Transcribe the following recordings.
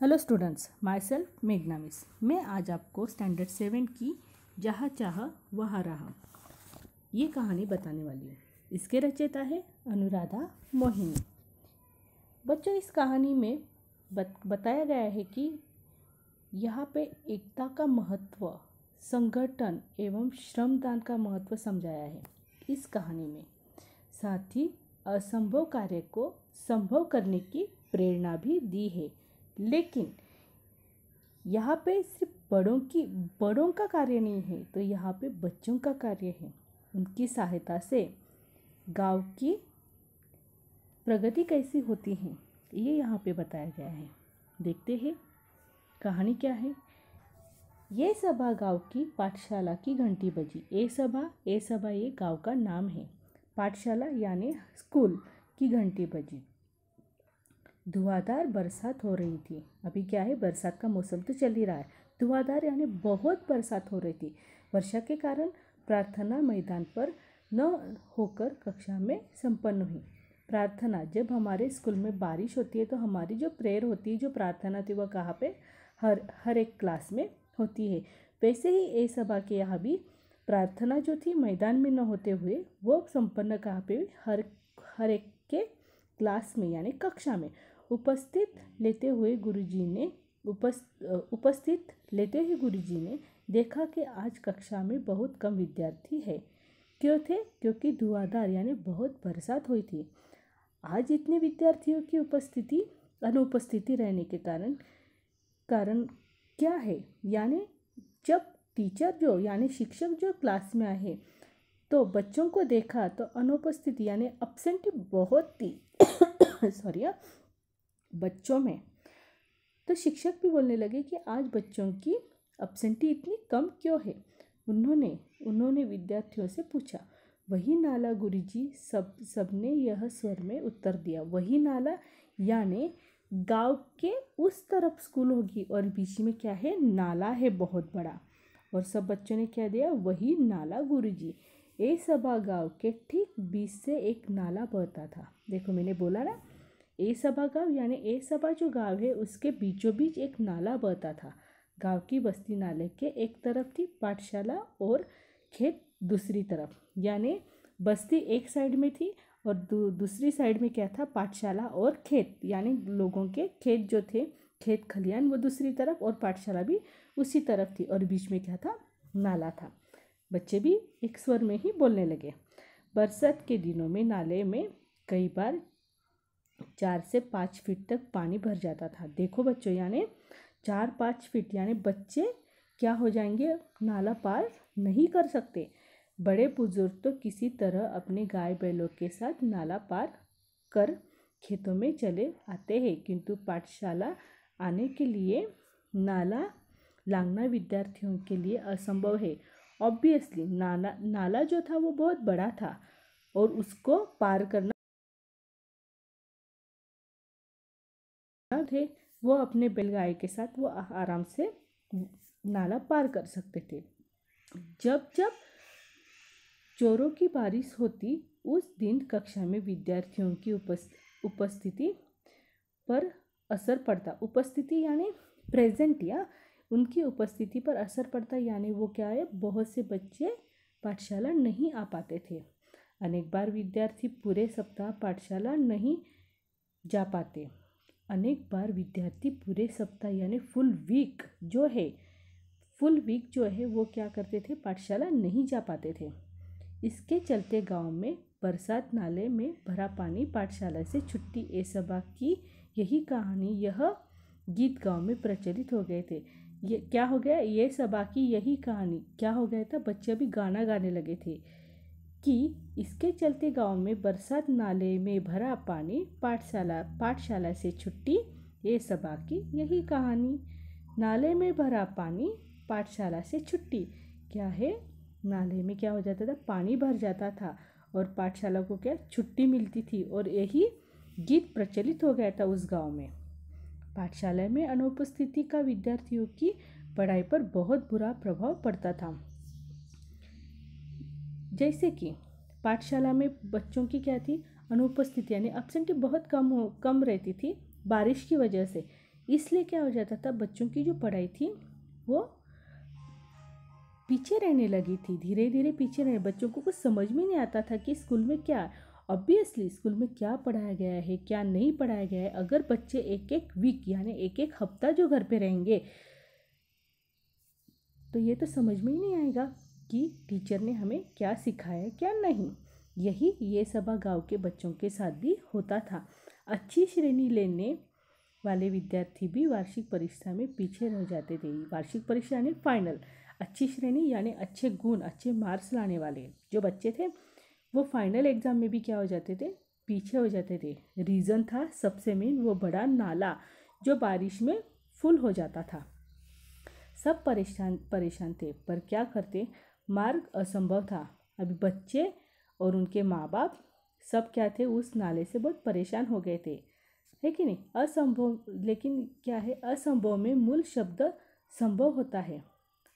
Hello students, my self मेघना miss. मैं आज आपको स्टैंडर्ड 7 की जहाँ चाह वहाँ रहा ये कहानी बताने वाली हूँ। इसके रचयिता है अनुराधा मोहिनी। बच्चों, इस कहानी में बताया गया है कि यहाँ पे एकता का महत्व, संगठन एवं श्रमदान का महत्व समझाया है इस कहानी में। साथ ही असंभव कार्य को संभव करने की प्रेरणा भी दी है। लेकिन यहाँ पे सिर्फ बड़ों का कार्य नहीं है, तो यहाँ पे बच्चों का कार्य है। उनकी सहायता से गांव की प्रगति कैसी होती है ये यहाँ पे बताया गया है। देखते हैं कहानी क्या है। ये सभा गांव की पाठशाला की घंटी बजी। ए सभा ये गांव का नाम है। पाठशाला यानी स्कूल की घंटी बजी। धुआंधार बरसात हो रही थी। अभी क्या है, बरसात का मौसम तो चल ही रहा है। धुआंधार यानी बहुत बरसात हो रही थी। वर्षा के कारण प्रार्थना मैदान पर न होकर कक्षा में संपन्न हुई। प्रार्थना, जब हमारे स्कूल में बारिश होती है तो हमारी जो प्रेयर होती है, जो प्रार्थना थी, वह कहाँ पे हर एक क्लास में होती है। वैसे ही ए सभा के यहाँ भी प्रार्थना जो थी मैदान में न होते हुए वो संपन्न कहाँ पे हर एक के क्लास में यानी कक्षा में उपस्थित लेते हुए गुरुजी ने देखा कि आज कक्षा में बहुत कम विद्यार्थी है। क्यों थे? क्योंकि धुआंधार यानी बहुत बरसात हुई थी। आज इतने विद्यार्थियों की अनुपस्थिति रहने के कारण क्या है, यानी जब टीचर जो यानी शिक्षक जो क्लास में आए तो बच्चों को देखा तो अनुपस्थिति यानी अब्सेंटी बहुत थी बच्चों में। तो शिक्षक भी बोलने लगे कि आज बच्चों की अब्सेंटी इतनी कम क्यों है। उन्होंने विद्यार्थियों से पूछा। वही नाला गुरुजी, सबने यह स्वर में उत्तर दिया। वही नाला यानी गांव के उस तरफ स्कूल होगी और बीच में क्या है, नाला है बहुत बड़ा। और सब बच्चों ने क्या दिया, वही नाला गुरुजी। ए सभा गांव के ठीक बीच से एक नाला बहता था। देखो, मैंने बोला ना, ए सभा गांव यानी ए सभा जो गांव है उसके बीचों बीच एक नाला बहता था। गांव की बस्ती नाले के एक तरफ थी पाठशाला और खेत दूसरी तरफ। यानी बस्ती एक साइड में थी और दूसरी साइड में क्या था, पाठशाला और खेत यानी लोगों के खेत जो थे, खेत खलियान, वो दूसरी तरफ और पाठशाला भी उसी तरफ थी। और बीच में क्या था, नाला था। बच्चे भी एक स्वर में ही बोलने लगे। बरसात के दिनों में नाले में कई बार 4 से 5 फीट तक पानी भर जाता था। देखो बच्चों, यानी 4-5 फीट यानी बच्चे क्या हो जाएंगे, नाला पार नहीं कर सकते। बड़े बुजुर्ग तो किसी तरह अपने गाय बैलों के साथ नाला पार कर खेतों में चले आते हैं, किंतु पाठशाला आने के लिए नाला लांघना विद्यार्थियों के लिए असंभव है। ऑब्वियसली नाला जो था वो बहुत बड़ा था और उसको पार करना थे, वो अपने बैलगाय के साथ वो आराम से नाला पार कर सकते थे। जब चोरों की बारिश होती उस दिन कक्षा में विद्यार्थियों की उपस्थिति पर असर पड़ता। उपस्थिति यानी प्रेजेंट, या उनकी उपस्थिति पर असर पड़ता, यानी वो क्या है, बहुत से बच्चे पाठशाला नहीं आ पाते थे। अनेक बार विद्यार्थी पूरे सप्ताह पाठशाला नहीं जा पाते। अनेक बार विद्यार्थी पूरे सप्ताह यानी फुल वीक जो है वो क्या करते थे, पाठशाला नहीं जा पाते थे। इसके चलते गांव में बरसात नाले में भरा पानी, पाठशाला से छुट्टी, ए सभा की यही कहानी, यह गीत गांव में प्रचलित हो गए थे। ये क्या हो गया, ये सभा की यही कहानी क्या हो गया था, बच्चे भी गाना गाने लगे थे कि इसके चलते गांव में बरसात नाले में भरा पानी, पाठशाला से छुट्टी, ये सभा की यही कहानी। नाले में भरा पानी, पाठशाला से छुट्टी। क्या है, नाले में क्या हो जाता था, पानी भर जाता था और पाठशाला को क्या छुट्टी मिलती थी, और यही गीत प्रचलित हो गया था उस गांव में। पाठशाला में अनुपस्थिति का विद्यार्थियों की पढ़ाई पर बहुत बुरा प्रभाव पड़ता था। जैसे कि पाठशाला में बच्चों की क्या थी, अनुपस्थिति यानी एब्सेंटी बहुत कम रहती थी बारिश की वजह से। इसलिए क्या हो जाता था, बच्चों की जो पढ़ाई थी वो पीछे रहने लगी थी, धीरे धीरे पीछे रहे। बच्चों को कुछ समझ में नहीं आता था कि स्कूल में क्या, ऑब्वियसली स्कूल में क्या पढ़ाया गया है क्या नहीं पढ़ाया गया है। अगर बच्चे एक एक वीक यानी एक एक हफ्ता जो घर पे रहेंगे तो ये तो समझ में ही नहीं आएगा कि टीचर ने हमें क्या सिखाया क्या नहीं। यही ये सभा गांव के बच्चों के साथ भी होता था। अच्छी श्रेणी लेने वाले विद्यार्थी भी वार्षिक परीक्षा में पीछे रह जाते थे। वार्षिक परीक्षा यानी फाइनल, अच्छी श्रेणी यानी अच्छे गुण अच्छे मार्क्स लाने वाले जो बच्चे थे वो फाइनल एग्ज़ाम में भी क्या हो जाते थे, पीछे हो जाते थे। रीज़न था सबसे मेन वो बड़ा नाला जो बारिश में फुल हो जाता था। सब परेशान थे, पर क्या करते, मार्ग असंभव था। अभी बच्चे और उनके माँ बाप सब क्या थे, उस नाले से बहुत परेशान हो गए थे, है कि नहीं। असंभव, लेकिन क्या है, असंभव में मूल शब्द संभव होता है।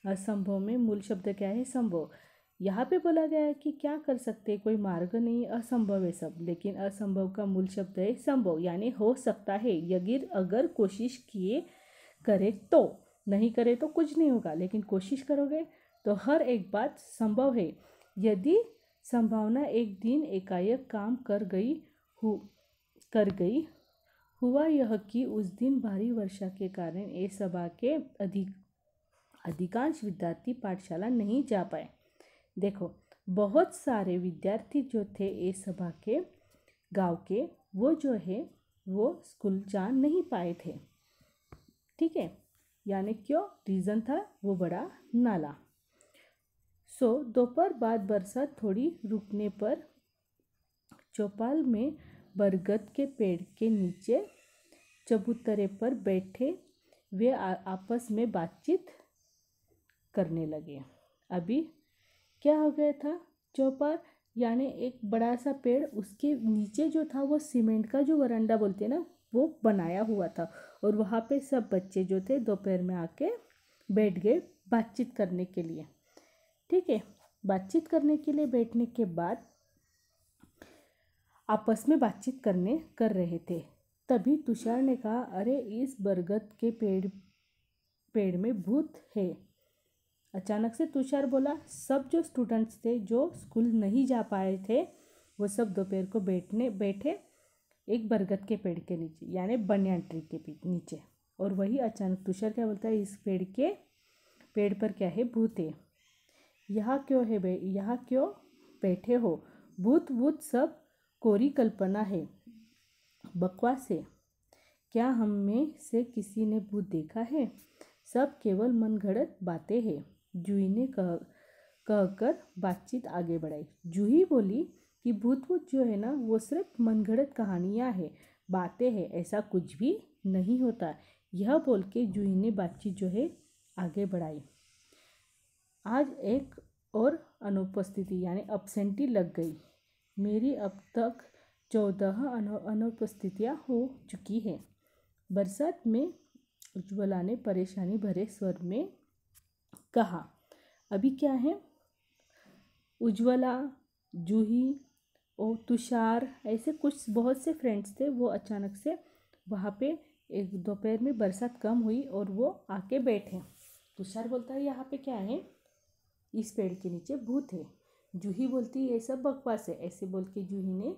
असंभव में मूल शब्द क्या है, संभव। यहाँ पे बोला गया है कि क्या कर सकते, कोई मार्ग नहीं, असंभव है सब, लेकिन असंभव का मूल शब्द है संभव, यानी हो सकता है। अगर कोशिश किए करे तो, नहीं करे तो कुछ नहीं होगा, लेकिन कोशिश करोगे तो हर एक बात संभव है। यदि संभावना एक दिन एकाएक काम कर गई, हुआ यह कि उस दिन भारी वर्षा के कारण ए सभा के अधिकांश विद्यार्थी पाठशाला नहीं जा पाए। देखो, बहुत सारे विद्यार्थी जो थे ए सभा के गांव के, वो जो है वो स्कूल जा नहीं पाए थे। ठीक है, यानी क्यों, रीज़न था वो बड़ा नाला। दोपहर बाद बरसात थोड़ी रुकने पर चौपाल में बरगद के पेड़ के नीचे चबूतरे पर बैठे वे आपस में बातचीत करने लगे। अभी क्या हो गया था, चौपाल यानी एक बड़ा सा पेड़, उसके नीचे जो था वो सीमेंट का जो वरांडा बोलते हैं ना, वो बनाया हुआ था, और वहाँ पे सब बच्चे जो थे दोपहर में आके बैठ गए बातचीत करने के लिए। ठीक है, बातचीत करने के लिए बैठने के बाद आपस में बातचीत कर रहे थे। तभी तुषार ने कहा, अरे इस बरगद के पेड़ में भूत है। अचानक से तुषार बोला। सब जो स्टूडेंट्स थे जो स्कूल नहीं जा पाए थे वो सब दोपहर को बैठे एक बरगद के पेड़ के नीचे, यानी बनियान ट्री के नीचे। और वही अचानक तुषार क्या बोलता है, इस पेड़ पर क्या है, भूत है। यहाँ क्यों बैठे हो, भूत सब कोरी कल्पना है, बकवास है। क्या हम में से किसी ने भूत देखा है? सब केवल मनगढ़ंत बातें हैं। जूही ने कहकर बातचीत आगे बढ़ाई। जूही बोली कि भूत जो है ना वो सिर्फ मनगढ़ंत कहानियाँ हैं, बातें हैं, ऐसा कुछ भी नहीं होता। यह बोल के जूही ने बातचीत जो है आगे बढ़ाई। आज एक और अनुपस्थिति यानी अब्सेंटी लग गई। मेरी अब तक 14 अनुपस्थितियाँ हो चुकी हैं। बरसात में उज्ज्वला ने परेशानी भरे स्वर में कहा। अभी क्या है, उज्ज्वला, जूही और तुषार, ऐसे कुछ बहुत से फ्रेंड्स थे, वो अचानक से वहाँ पे एक दोपहर में बरसात कम हुई और वो आके बैठे। तुषार बोलता है, यहाँ पे क्या है, इस पेड़ के नीचे भूत है। जूही बोलती है, ये सब बकवास है। ऐसे बोल के जूही ने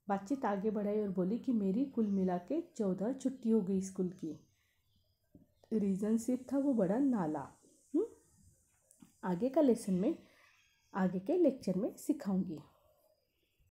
बातचीत आगे बढ़ाई और बोली कि मेरी कुल मिला के 14 छुट्टी हो गई स्कूल की। रीज़न सिर्फ था वो बड़ा नाला। आगे का लेसन में आगे के लेक्चर में सिखाऊंगी।